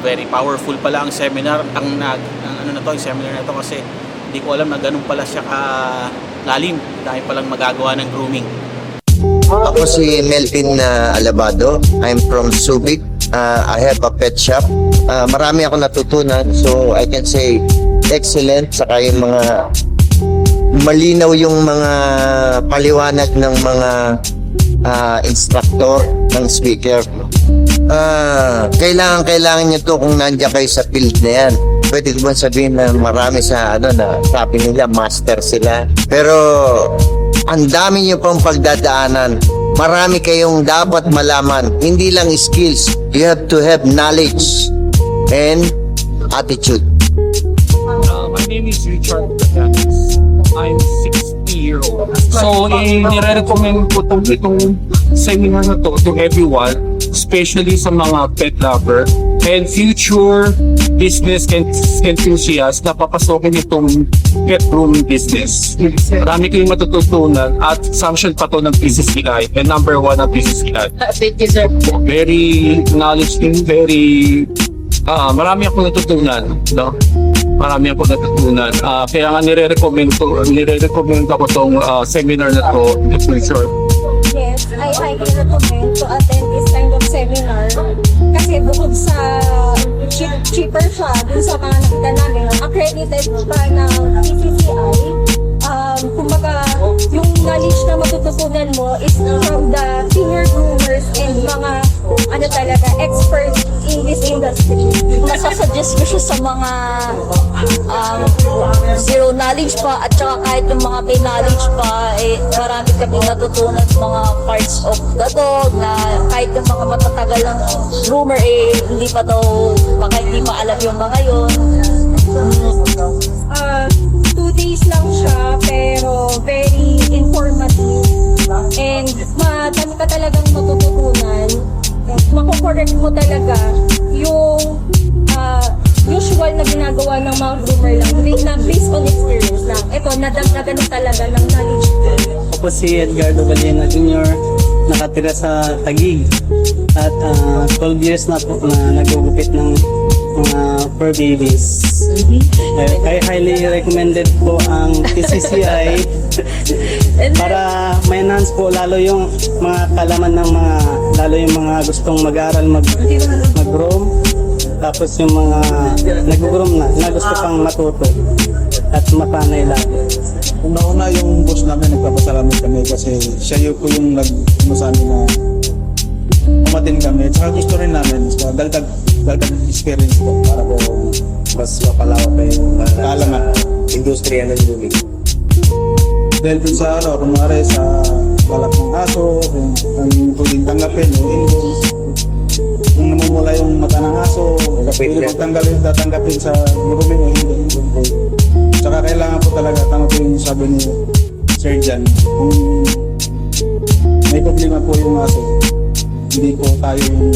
Very powerful pala ang seminar, yung seminar na to, kasi hindi ko alam na ganun pala siya lalim. Dahil palang magagawa ng grooming. Ako si Melvin Alabado. I'm from Subic. I have a pet shop. Marami ako natutunan. So I can say excellent. Saka yung mga malinaw yung mga paliwanag ng mga instructor, ng speaker. Kailangan nyo to kung nandiyan kayo sa field na yan. Pwede ko ba sabihin na marami sa na sabi nila master sila, pero ang dami nyo pang pagdadaanan. Marami kayong dapat malaman, hindi lang skills. You have to have knowledge and attitude. My name is Richard Batanes. I'm 60-year-old. So, nire-recommend ko itong seminar na to everyone, especially sa mga pet lover and future business enthusiasts na papasokin itong pet grooming business. Marami kayong matututunan at sanction pa to ng PCCI and number 1 ng PCCI. Thank you, sir. Very knowledgeable, marami akong natutunan, no? Marami akong natutunan. Kaya nga nire-recommend ako tong seminar na to in the future. Yes, I highly recommend to attend this kind of seminar kasi bukod sa cheaper siya dun sa mga nakita namin, accredited pa ng PCCI. Kumbaga, yung knowledge na matututunan mo is from the senior groomers and mga experts in this industry. Masasuggest ko siya sa mga zero knowledge pa at saka kahit yung mga may knowledge pa, marami kami natutunan sa mga parts of the dog na kahit yung mga matatagal ng groomer hindi pa daw, baka hindi pa alam yung mga yun. 2 days lang siya pero very informative and madami ka talagang matututunan. Mako-correct mo talaga yung usual na ginagawa ng mga groomer lang na based on experience lang. Ito, nadagdagan talaga ng knowledge. Ako si Edgardo Valena Jr. Nakatira sa Taguig at 12 years na po na nagugupit ng mga fur babies. I highly recommended po ang PCCI para ma-enhance po lalo yung mga kalaman ng lalo yung mga gustong mag-aral mag-groom, tapos yung mga nag-groom na gusto pang matuto at mapanay lang. Una-una yung boss namin, nagpapasalamat kami kasi siya yung nag-sabi na umatin kami. Tsaka gusto rin namin, dagdag experience po para po mas mapalawak pa yung kaalaman industriya ng grooming. Dahil dun sa kunwari sa balak ng aso, yung pwedeng tanggapin, yung invoice, kung namumula yung mata ng aso, pwede tatanggapin sa grooming o hindi. Tsaka kailangan po talaga, tama po yung sabi ni Sir Jan, kung may problema po yung aso, hindi po tayo yung